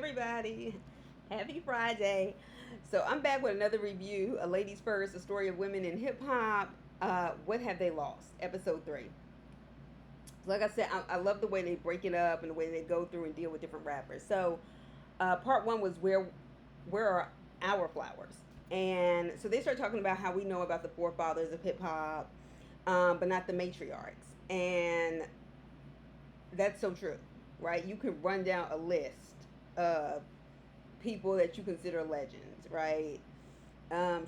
everybody. Happy Friday. So, I'm back with another review, A Ladies First, a story of women in hip hop. What have they lost? Episode 3. So, like I said, I love the way they break it up and the way they go through and deal with different rappers. So, part one was where are our flowers? And so they start talking about how we know about the forefathers of hip hop, but not the matriarchs. And that's so true, right? You could run down a list of people that you consider legends, right?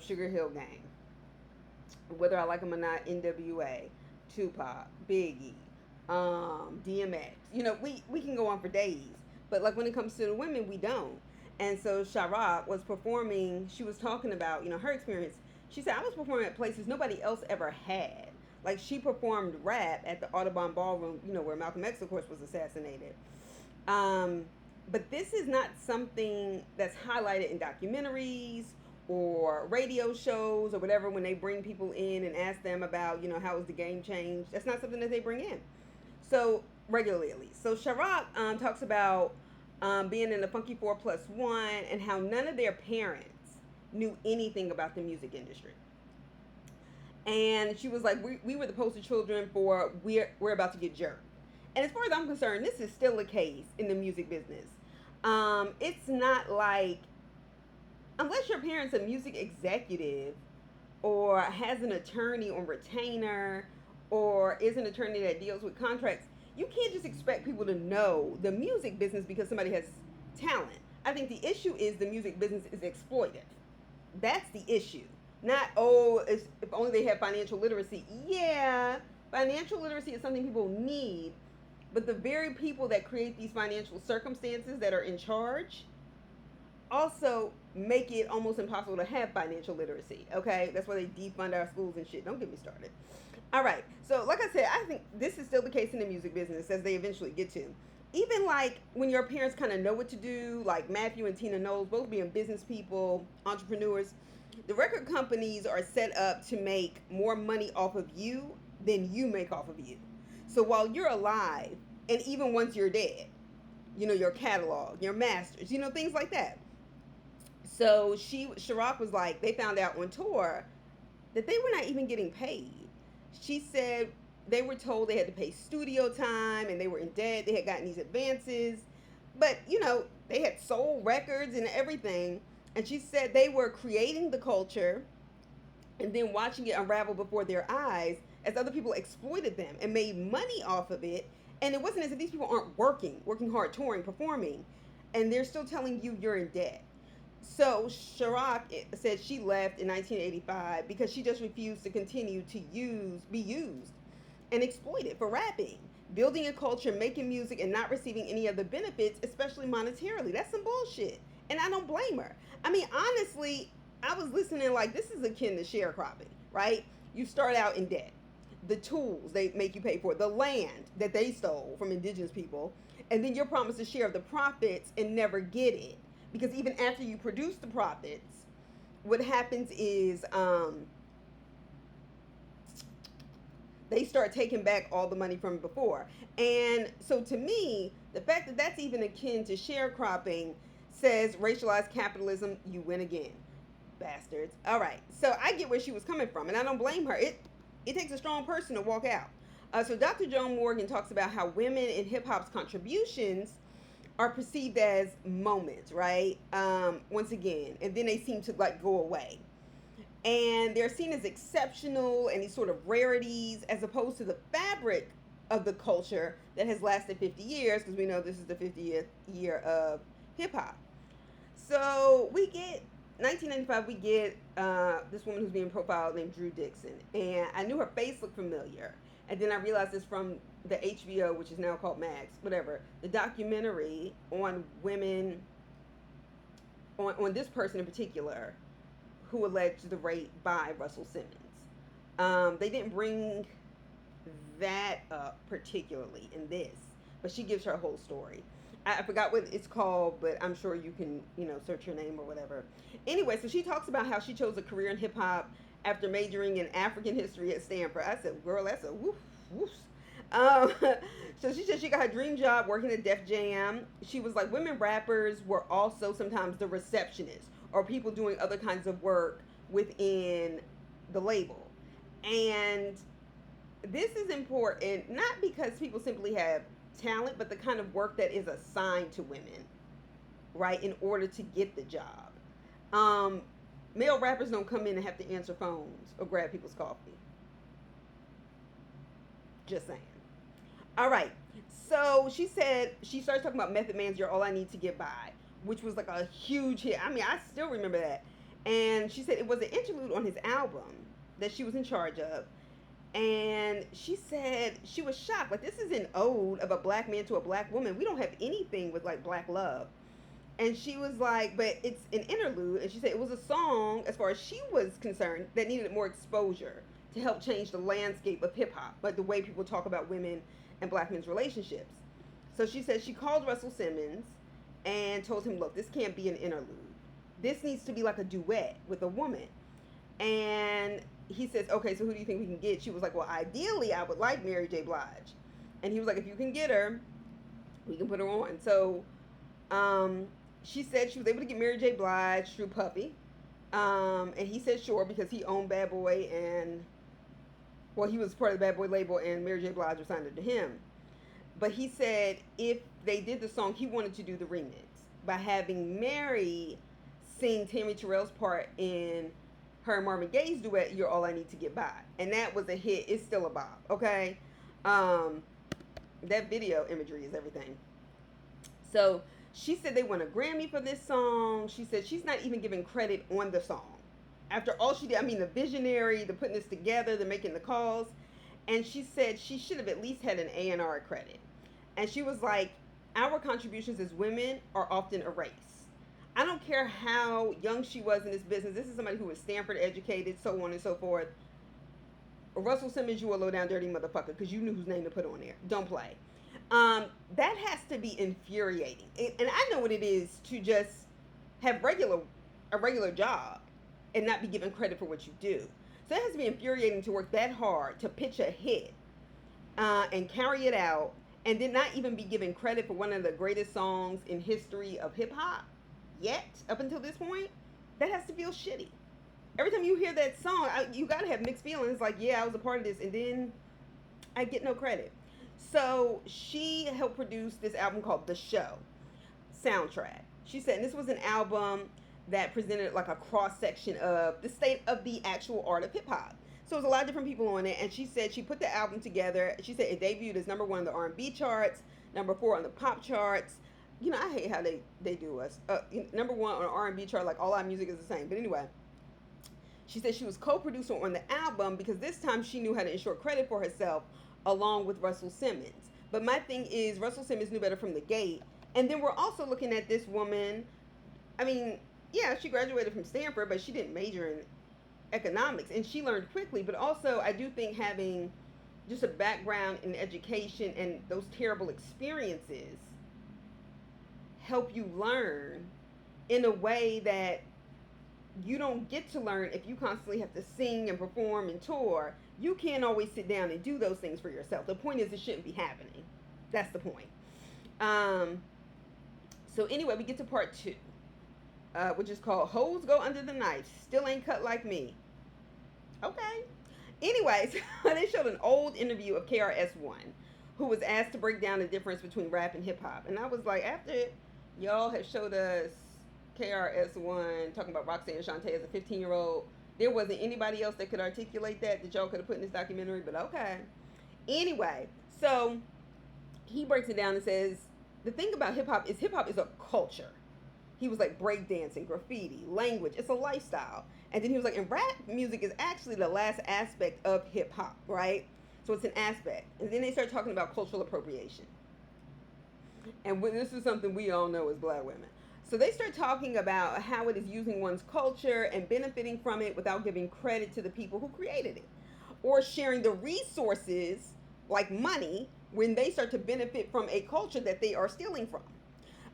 Sugar Hill Gang, whether I like them or not, NWA, Tupac, Biggie, DMX. We can go on for days, but like when it comes to the women, we don't. And so Sha-Rock was performing. She was talking about her experience. She said, I was performing at places nobody else ever had. Like she performed rap at the Audubon Ballroom, where Malcolm X, of course, was assassinated. Um, but this is not something that's highlighted in documentaries or radio shows or whatever when they bring people in and ask them about, how has the game changed. That's not something that they bring in. So, regularly at least. So, Sha-Rock talks about being in the Funky 4+1 and how none of their parents knew anything about the music industry. And she was like, we were the poster children for we're about to get jerked. And as far as I'm concerned, this is still the case in the music business. It's not like, unless your parent's a music executive or has an attorney on retainer or is an attorney that deals with contracts, you can't just expect people to know the music business because somebody has talent. I think the issue is the music business is exploitive. That's the issue. Not, if only they have financial literacy. Yeah, financial literacy is something people need, but the very people that create these financial circumstances that are in charge also make it almost impossible to have financial literacy. Okay, that's why they defund our schools and shit. Don't get me started. All right, so like I said, I think this is still the case in the music business as they eventually get to. Even like when your parents kind of know what to do, like Matthew and Tina Knowles, both being business people, entrepreneurs, the record companies are set up to make more money off of you than you make off of you. So while you're alive, and even once you're dead, your catalog, your masters, things like that. So Sha-Rock was like, they found out on tour that they were not even getting paid. She said they were told they had to pay studio time and they were in debt. They had gotten these advances, but they had sold records and everything. And she said they were creating the culture and then watching it unravel before their eyes as other people exploited them and made money off of it. And it wasn't as if these people aren't working hard, touring, performing, and they're still telling you you're in debt. So Sha-Rock said she left in 1985 because she just refused to continue to be used and exploited for rapping, building a culture, making music, and not receiving any of the benefits, especially monetarily. That's some bullshit. And I don't blame her. I mean, honestly, I was listening like this is akin to sharecropping, right? You start out in debt. The tools they make you pay for, the land that they stole from indigenous people, and then you're promised a share of the profits and never get it. Because even after you produce the profits, what happens is they start taking back all the money from before. And so to me, the fact that that's even akin to sharecropping says racialized capitalism, you win again, bastards. All right, so I get where she was coming from, and I don't blame her. It takes a strong person to walk out. So Dr. Joan Morgan talks about how women in hip hop's contributions are perceived as moments, right? Once again, and then they seem to like go away. And they're seen as exceptional and these sort of rarities as opposed to the fabric of the culture that has lasted 50 years, because we know this is the 50th year of hip hop. So we get 1995. We get this woman who's being profiled named Drew Dixon, and I knew her face looked familiar, and then I realized it's from the HBO, which is now called Max, whatever, the documentary on women, on this person in particular, who alleged the rape by Russell Simmons. They didn't bring that up particularly in this, but she gives her whole story. I forgot what it's called, but I'm sure you can, search her name or whatever. Anyway, so she talks about how she chose a career in hip hop after majoring in African history at Stanford. I said, girl, that's a woof, woof. Um, so she said she got her dream job working at Def Jam. She was like, women rappers were also sometimes the receptionists or people doing other kinds of work within the label. And this is important not because people simply have talent, but the kind of work that is assigned to women, right, in order to get the job. Um, Male rappers don't come in and have to answer phones or grab people's coffee. Just saying. All right. So she said she starts talking about Method Man's "You're All I Need to Get By," which was like a huge hit. I mean, I still remember that. And she said it was an interlude on his album that she was in charge of. And she said she was shocked. Like, this is an ode of a black man to a black woman. We don't have anything with like black love. And she was like, but it's an interlude. And she said it was a song, as far as she was concerned, that needed more exposure to help change the landscape of hip hop, like the way people talk about women and black men's relationships. So she said she called Russell Simmons and told him, look, this can't be an interlude. This needs to be like a duet with a woman. And he says, okay, so who do you think we can get? She was like, well, ideally, I would like Mary J. Blige. And he was like, if you can get her, we can put her on. So um, she said she was able to get Mary J. Blige through Puffy. And he said sure because he owned Bad Boy and, well, he was part of the Bad Boy label and Mary J. Blige was signed to him. But he said if they did the song, he wanted to do the remix by having Mary sing Tammy Terrell's part in her and Marvin Gaye's duet, "You're All I Need to Get By." And that was a hit. It's still a bop, okay? Um, that video imagery is everything. So she said they won a Grammy for this song. She said she's not even giving credit on the song. After all she did, I mean, the visionary, the putting this together, the making the calls. And she said she should have at least had an A&R credit. And she was like, our contributions as women are often erased. I don't care how young she was in this business. This is somebody who was Stanford educated, so on and so forth. Russell Simmons, you a low down dirty motherfucker because you knew whose name to put on there. Don't play. That has to be infuriating. And I know what it is to just have a regular job and not be given credit for what you do. So it has to be infuriating to work that hard to pitch a hit and carry it out and then not even be given credit for one of the greatest songs in history of hip hop yet up until this point. That has to feel shitty. Every time you hear that song, you got to have mixed feelings like, yeah, I was a part of this, and then I get no credit. So she helped produce this album called The Show Soundtrack. She said, and this was an album that presented like a cross section of the state of the actual art of hip hop. So it was a lot of different people on it, and she said she put the album together. She said it debuted as number 1 on the R&B charts, number 4 on the pop charts. You know, I hate how they do us. Number 1 on the R&B chart, like all our music is the same. But anyway, she said she was co-producer on the album because this time she knew how to ensure credit for herself along with Russell Simmons. But my thing is, Russell Simmons knew better from the gate. And then we're also looking at this woman. I mean, yeah, she graduated from Stanford, but she didn't major in economics. And she learned quickly. But also, I do think having just a background in education and those terrible experiences help you learn in a way that you don't get to learn if you constantly have to sing and perform and tour. You can't always sit down and do those things for yourself. The point is it shouldn't be happening. That's the point. So anyway, we get to part 2, which is called Hoes Go Under the Knife, Still Ain't Cut Like Me. Okay. Anyways, they showed an old interview of KRS-One, who was asked to break down the difference between rap and hip-hop. And I was like, after y'all have showed us KRS-One talking about Roxanne Shante as a 15-year-old, there wasn't anybody else that could articulate that y'all could have put in this documentary, but okay. Anyway, so he breaks it down and says, the thing about hip-hop is a culture. He was like breakdancing, graffiti, language. It's a lifestyle. And then he was like, and rap music is actually the last aspect of hip-hop, right? So it's an aspect. And then they start talking about cultural appropriation. And this is something we all know as black women. So they start talking about how it is using one's culture and benefiting from it without giving credit to the people who created it. Or sharing the resources, like money, when they start to benefit from a culture that they are stealing from.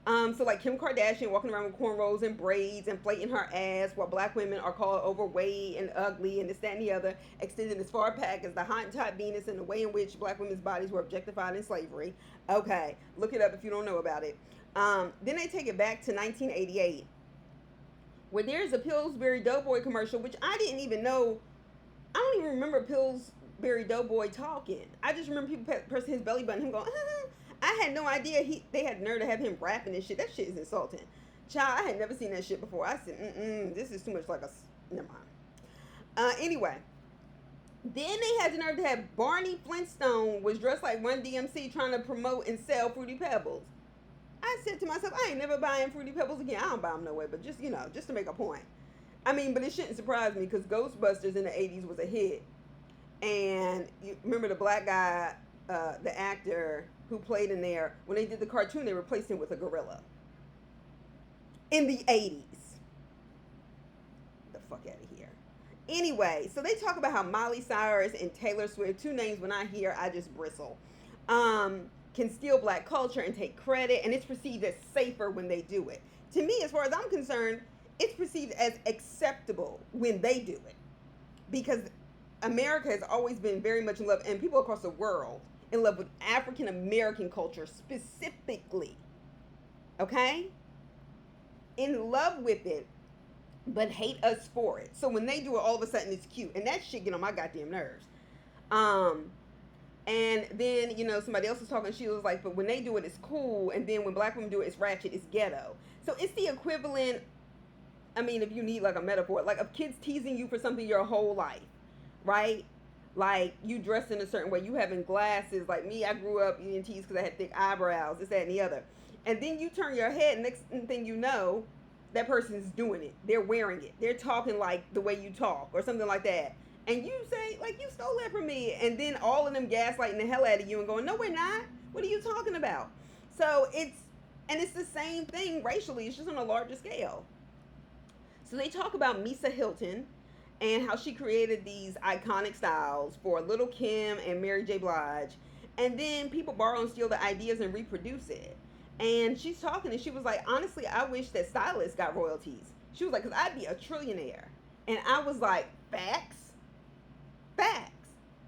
So like Kim Kardashian walking around with cornrows and braids, inflating her ass, while black women are called overweight and ugly and this, that, and the other, extending as far back as the Hottentot Venus and the way in which black women's bodies were objectified in slavery. Okay, look it up if you don't know about it. Then they take it back to 1988, where there's a Pillsbury Doughboy commercial, which I didn't even know. I don't even remember Pillsbury Doughboy talking. I just remember people pressing his belly button, him going, I had no idea they had the nerve to have him rapping this shit. That shit is insulting. Child, I had never seen that shit before. I said, this is too much like a, never mind. Anyway, then they had the nerve to have Barney Flintstone was dressed like Run DMC trying to promote and sell Fruity Pebbles. I said to myself, I ain't never buying Fruity Pebbles again. I don't buy them no way, but just, just to make a point. I mean, but it shouldn't surprise me because Ghostbusters in the 80s was a hit. And you remember the black guy, the actor who played in there, when they did the cartoon, they replaced him with a gorilla. In the 80s. The fuck out of here. Anyway, so they talk about how Miley Cyrus and Taylor Swift, two names when I hear, I just bristle, can steal black culture and take credit, and it's perceived as safer when they do it. To me, as far as I'm concerned, it's perceived as acceptable when they do it. Because America has always been very much in love, and people across the world, in love with African American culture specifically. Okay? In love with it, but hate us for it. So when they do it, all of a sudden it's cute. And that shit get on my goddamn nerves. And then, somebody else was talking, she was like, but when they do it, it's cool. And then when black women do it, it's ratchet, it's ghetto. So it's the equivalent, I mean, if you need like a metaphor, like of kids teasing you for something your whole life, right? Like you dress in a certain way, you having glasses. Like me, I grew up eating teased because I had thick eyebrows, this, that, and the other. And then you turn your head, and next thing you know, that person's doing it. They're wearing it. They're talking like the way you talk or something like that. And you say, like, you stole that from me. And then all of them gaslighting the hell out of you and going, no, we're not. What are you talking about? So it's the same thing racially. It's just on a larger scale. So they talk about Misa Hylton and how she created these iconic styles for Little Kim and Mary J. Blige. And then people borrow and steal the ideas and reproduce it. And she's talking and she was like, honestly, I wish that stylists got royalties. She was like, because I'd be a trillionaire. And I was like, facts? Facts.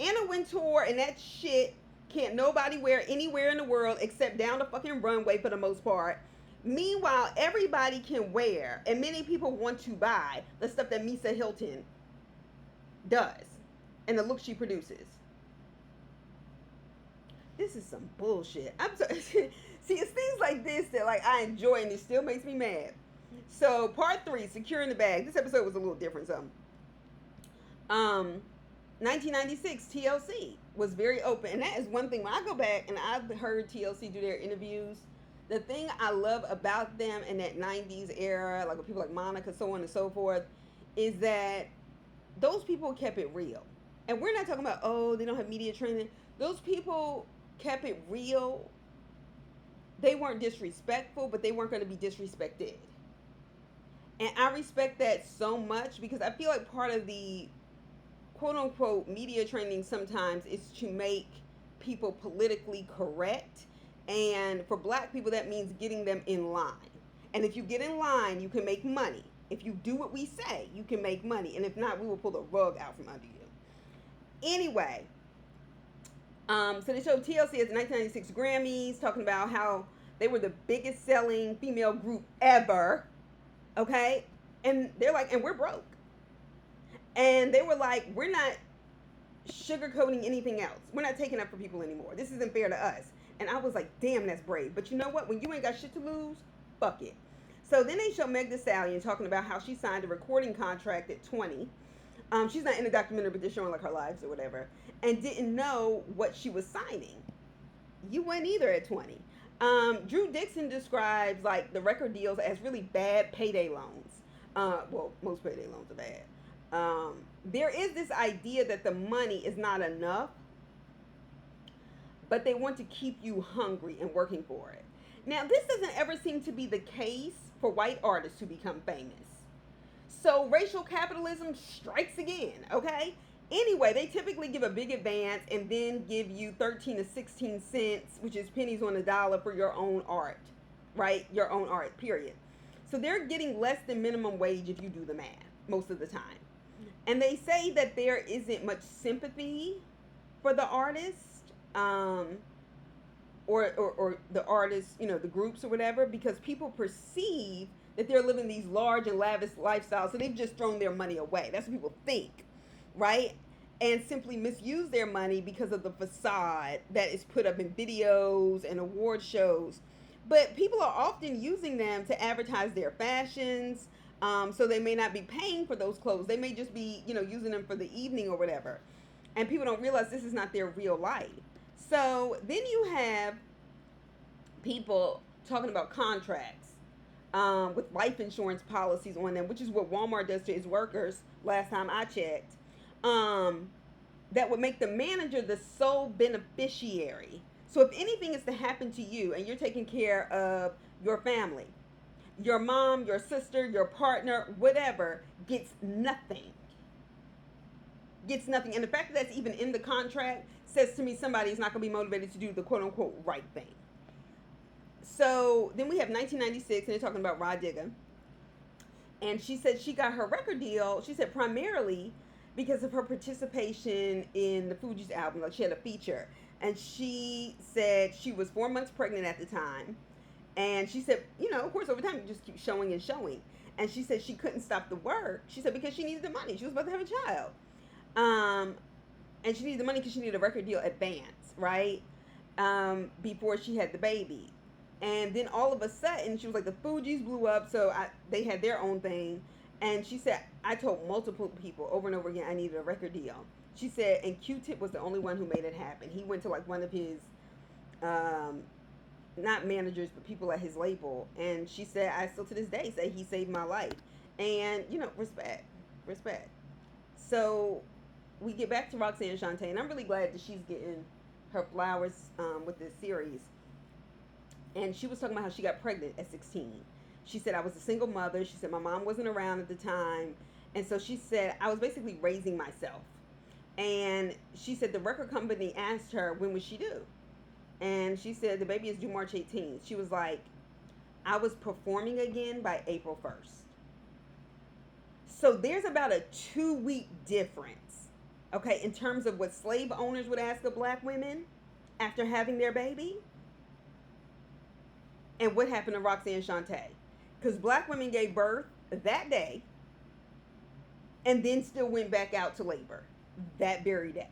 Anna Wintour and that shit can't nobody wear anywhere in the world except down the fucking runway for the most part. Meanwhile, everybody can wear, and many people want to buy the stuff that Misa Hylton does and the look she produces. This is some bullshit. I'm sorry. See, it's things like this that like I enjoy and it still makes me mad. So part 3, securing the bag. This episode was a little different, so 1996 TLC was very open, and that is one thing. When I go back and I've heard TLC do their interviews, the thing I love about them in that 90s era, like with people like Monica, so on and so forth, is that those people kept it real. And we're not talking about, oh, they don't have media training. Those people kept it real. They weren't disrespectful, but they weren't going to be disrespected. And I respect that so much because I feel like part of the quote unquote media training sometimes is to make people politically correct. And for black people, that means getting them in line. And if you get in line, you can make money. If you do what we say, you can make money. And if not, we will pull the rug out from under you. Anyway, so they showed TLC at the 1996 Grammys, talking about how they were the biggest selling female group ever. Okay? And they're like, and we're broke. And they were like, we're not sugarcoating anything else. We're not taking up for people anymore. This isn't fair to us. And I was like, damn, that's brave. But you know what? When you ain't got shit to lose, fuck it. So then they show Meg Thee Stallion talking about how she signed a recording contract at 20. She's not in the documentary, but they're showing like her lives or whatever. And didn't know what she was signing. You weren't either at 20. Drew Dixon describes like the record deals as really bad payday loans. Well, most payday loans are bad. There is this idea that the money is not enough, but they want to keep you hungry and working for it. Now, this doesn't ever seem to be the case for white artists who become famous. So racial capitalism strikes again, okay? Anyway, they typically give a big advance and then give you 13 to 16 cents, which is pennies on the dollar, for your own art. right? Your own art, period. So they're getting less than minimum wage if you do the math most of the time. And they say that there isn't much sympathy for the artist, or the artists, the groups or whatever, because people perceive that they're living these large and lavish lifestyles, so they've just thrown their money away. That's what people think, right? And simply misuse their money because of the facade that is put up in videos and award shows. But people are often using them to advertise their fashions. So they may not be paying for those clothes. They may just be, using them for the evening or whatever. And people don't realize this is not their real life. So then you have people talking about contracts, with life insurance policies on them, which is what Walmart does to its workers last time I checked, that would make the manager the sole beneficiary. So if anything is to happen to you and you're taking care of your family, your mom, your sister, your partner, whatever, gets nothing. Gets nothing. And the fact that that's even in the contract says to me somebody's not going to be motivated to do the quote unquote right thing. So then we have 1996, and they're talking about Rah Digga. And she said she got her record deal, she said primarily because of her participation in the Fugees album. Like, she had a feature. And she said she was 4 months pregnant at the time. And she said, of course, over time, you just keep showing and showing. And she said she couldn't stop the work. She said because she needed the money. She was about to have a child. And she needed the money because she needed a record deal advance, right? Before she had the baby. And then all of a sudden, she was like, the Fugees blew up, so they had their own thing. And she said, I told multiple people over and over again I needed a record deal. She said, and Q-Tip was the only one who made it happen. He went to like one of his, not managers, but people at his label. And she said, I still to this day say he saved my life. And, respect. So we get back to Roxanne Shante, and I'm really glad that she's getting her flowers with this series. And she was talking about how she got pregnant at 16. She said, I was a single mother. She said, my mom wasn't around at the time. And so she said, I was basically raising myself. And she said the record company asked her, when was she due? And she said, the baby is due March 18th. She was like, I was performing again by April 1st. So there's about a 2-week difference, okay, in terms of what slave owners would ask of black women after having their baby. And what happened to Roxanne Shante? Because black women gave birth that day and then still went back out to labor that very day.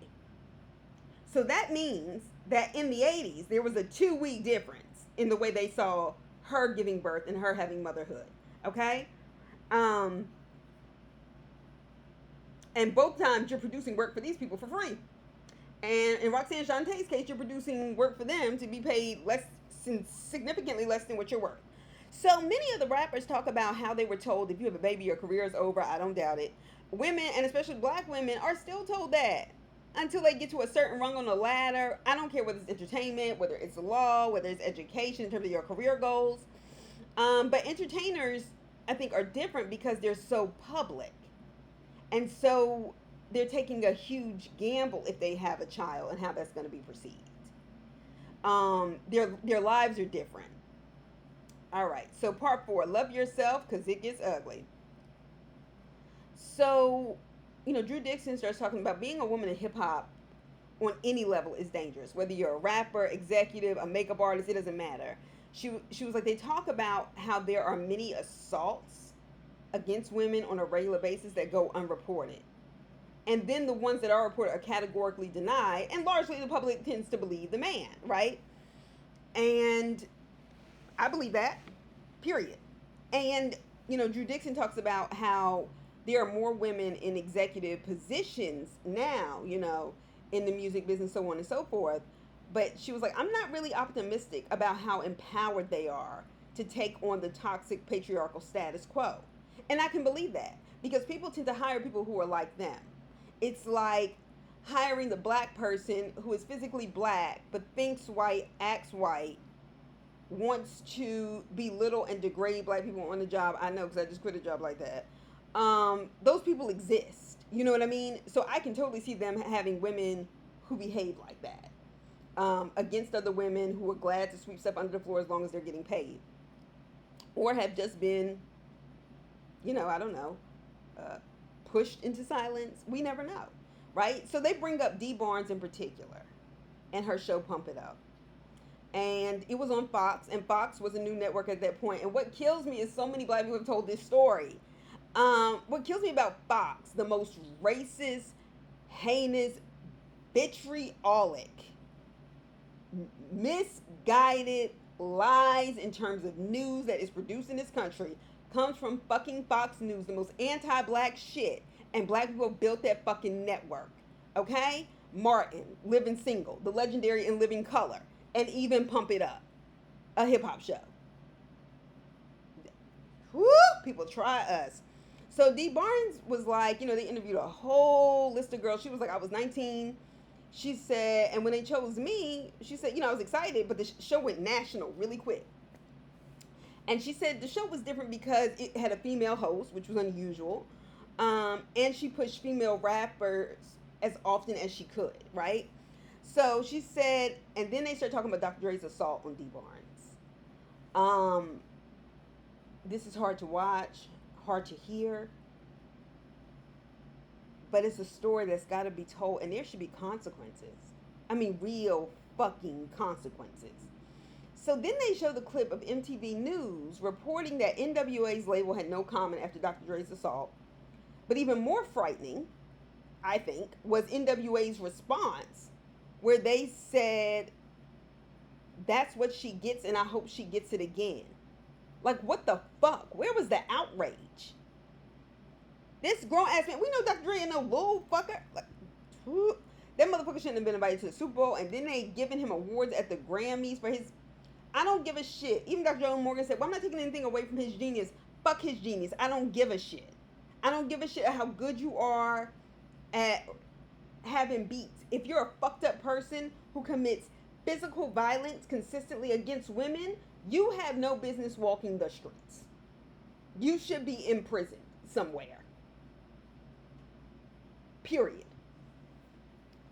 So that means that in the 80s, there was a 2-week difference in the way they saw her giving birth and her having motherhood. Okay? And both times you're producing work for these people for free. And in Roxanne Shantae's case, you're producing work for them to be paid significantly less than what you're worth. So many of the rappers talk about how they were told if you have a baby, your career is over. I don't doubt it. Women, and especially black women, are still told that until they get to a certain rung on the ladder. I don't care whether it's entertainment, whether it's law, whether it's education in terms of your career goals. But entertainers, I think, are different because they're so public. And so they're taking a huge gamble if they have a child and how that's going to be perceived. Their lives are different. All right, so part 4, love yourself because it gets ugly. So, Drew Dixon starts talking about being a woman in hip hop on any level is dangerous. Whether you're a rapper, executive, a makeup artist, it doesn't matter. She was like, they talk about how there are many assaults against women on a regular basis that go unreported. And then the ones that are reported are categorically denied, and largely the public tends to believe the man, right? And I believe that, period. And, Drew Dixon talks about how there are more women in executive positions now, in the music business, so on and so forth. But she was like, I'm not really optimistic about how empowered they are to take on the toxic patriarchal status quo. And I can believe that because people tend to hire people who are like them. It's like hiring the black person who is physically black but thinks white, acts white, wants to belittle and degrade black people on the job. I know because I just quit a job like that. Those people exist. You know what I mean? So I can totally see them having women who behave like that against other women who are glad to sweep stuff under the floor as long as they're getting paid. or have just been, I don't know, uh, pushed into silence. We never know, right? So they bring up Dee Barnes in particular and her show Pump It Up. And it was on Fox, and Fox was a new network at that point. And what kills me is so many black people have told this story. What kills me about Fox, the most racist, heinous, vitriolic, misguided lies in terms of news that is produced in this country, comes from fucking Fox News, the most anti-black shit. And black people built that fucking network. Okay? Martin, Living Single, The Legendary In Living Color, and even Pump It Up, a hip hop show. Whoo! People try us. So Dee Barnes was like, they interviewed a whole list of girls. She was like, I was 19. She said, and when they chose me, she said, I was excited, but the show went national really quick. And she said the show was different because it had a female host, which was unusual. And she pushed female rappers as often as she could, right? So she said, and then they started talking about Dr. Dre's assault on Dee Barnes. This is hard to watch, hard to hear, but it's a story that's got to be told, and there should be consequences. I mean, real fucking consequences. So then they show the clip of MTV News reporting that NWA's label had no comment after Dr. Dre's assault. But even more frightening, I think, was NWA's response, where they said, that's what she gets, and I hope she gets it again. Like, what the fuck? Where was the outrage? This grown ass man, we know Dr. Dre ain't no little fucker. Like, that motherfucker shouldn't have been invited to the Super Bowl, and then they giving him awards at the Grammys for his. I don't give a shit. Even Dr. Joe Morgan said, well, I'm not taking anything away from his genius. Fuck his genius. I don't give a shit. I don't give a shit how good you are at having beats. If you're a fucked up person who commits physical violence consistently against women, you have no business walking the streets. You should be in prison somewhere. Period.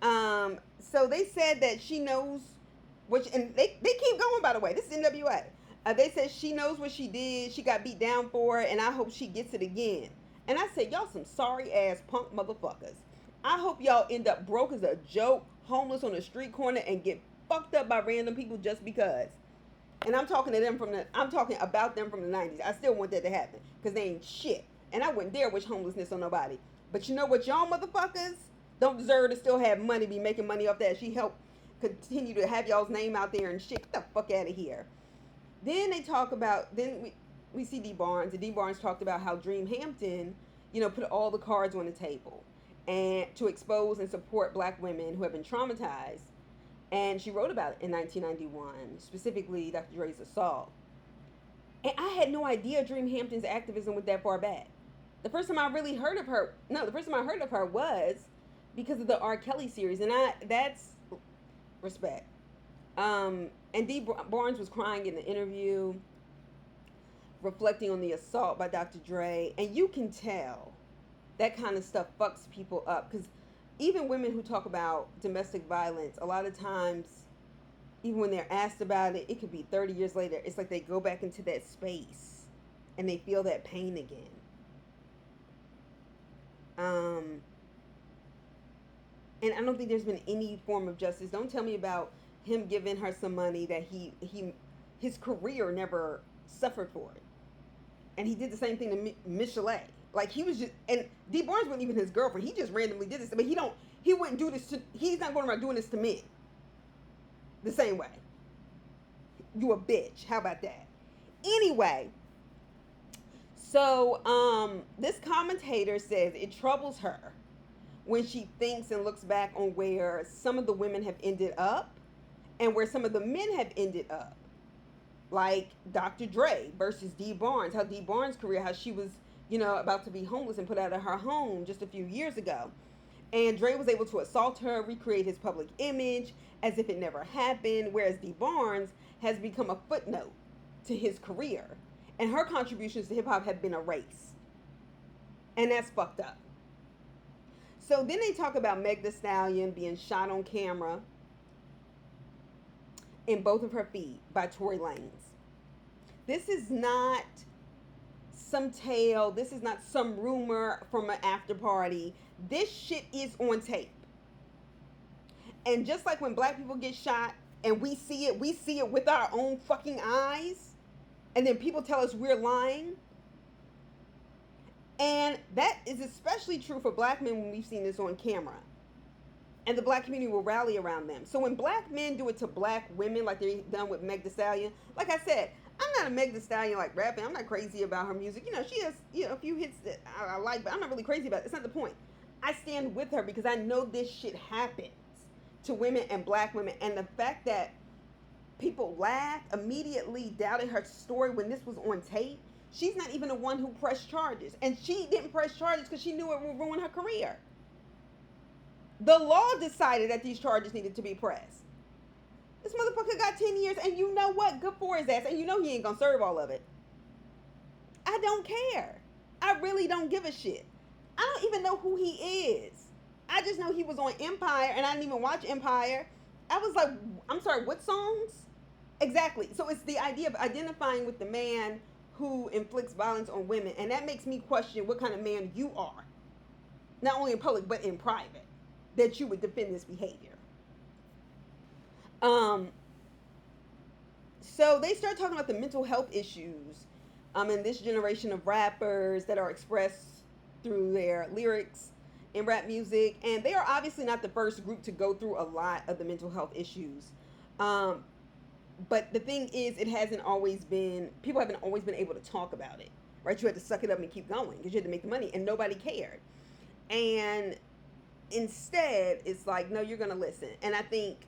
So they said that she knows, and they keep going, by the way. This is NWA. They said she knows what she did. She got beat down for it, and I hope she gets it again. And I said, y'all some sorry ass punk motherfuckers. I hope y'all end up broke as a joke, homeless on a street corner, and get fucked up by random people just because. And I'm talking about them from the 90s. I still want that to happen, because they ain't shit. And I wouldn't dare wish homelessness on nobody. But you know what, y'all motherfuckers don't deserve to still have money, be making money off that. She helped continue to have y'all's name out there and shit. Get the fuck out of here. Then they talk about, we see Dee Barnes, and Dee Barnes talked about how Dream Hampton, put all the cards on the table and to expose and support black women who have been traumatized. And she wrote about it in 1991, specifically Dr. Dre's assault. And I had no idea Dream Hampton's activism went that far back. The first time I heard of her was because of the R. Kelly series, and that's respect. And Dee Barnes was crying in the interview, reflecting on the assault by Dr. Dre, and you can tell that kind of stuff fucks people up, because even women who talk about domestic violence, a lot of times, even when they're asked about it, it could be 30 years later. It's like they go back into that space and they feel that pain again. And I don't think there's been any form of justice. Don't tell me about him giving her some money that his career never suffered for it. And he did the same thing to Michelet. Like, he was just, and Dee Barnes wasn't even his girlfriend. He just randomly did this. But he wouldn't do this he's not going around doing this to men the same way. You a bitch. How about that? Anyway, so this commentator says it troubles her when she thinks and looks back on where some of the women have ended up and where some of the men have ended up. Like Dr. Dre versus Dee Barnes. How Dee Barnes' career, how she was, about to be homeless and put out of her home just a few years ago. And Dre was able to assault her, recreate his public image as if it never happened, whereas Dee Barnes has become a footnote to his career. And her contributions to hip-hop have been erased. And that's fucked up. So then they talk about Meg Thee Stallion being shot on camera in both of her feet by Tory Lanez. This is not some tale. This is not some rumor from an after party. This shit is on tape. And just like when black people get shot and we see it with our own fucking eyes, and then people tell us we're lying. And that is especially true for black men when we've seen this on camera. And the black community will rally around them. So when black men do it to black women, like they've done with Meg Thee Stallion, like I said, I'm not a Meg Thee Stallion like rapping. I'm not crazy about her music. You know, she has a few hits that I like, but I'm not really crazy about it. It's not the point. I stand with her because I know this shit happens to women and black women. And the fact that people laughed, immediately doubted her story when this was on tape. She's not even the one who pressed charges. And she didn't press charges because she knew it would ruin her career. The law decided that these charges needed to be pressed. This motherfucker got 10 years, and you know what? Good for his ass. And you know he ain't gonna serve all of it. I don't care. I really don't give a shit. I don't even know who he is. I just know he was on Empire, and I didn't even watch Empire. I was like, I'm sorry, what songs? Exactly. So it's the idea of identifying with the man who inflicts violence on women, and that makes me question what kind of man you are. Not only in public, but in private, that you would defend this behavior. So they start talking about the mental health issues in this generation of rappers that are expressed through their lyrics in rap music. And they are obviously not the first group to go through a lot of the mental health issues. But the thing is, people haven't always been able to talk about it, right? You had to suck it up and keep going because you had to make the money, and nobody cared. And instead, it's like, no, you're going to listen. And I think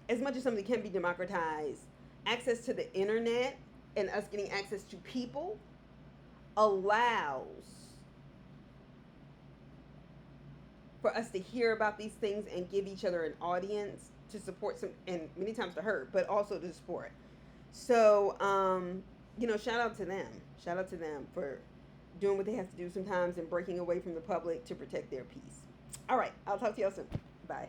as much as something can be democratized, access to the internet and us getting access to people allows for us to hear about these things and give each other an audience to support some, and many times to hurt, but also to support. So, shout out to them. Shout out to them for doing what they have to do sometimes and breaking away from the public to protect their peace. All right, I'll talk to y'all soon. Bye.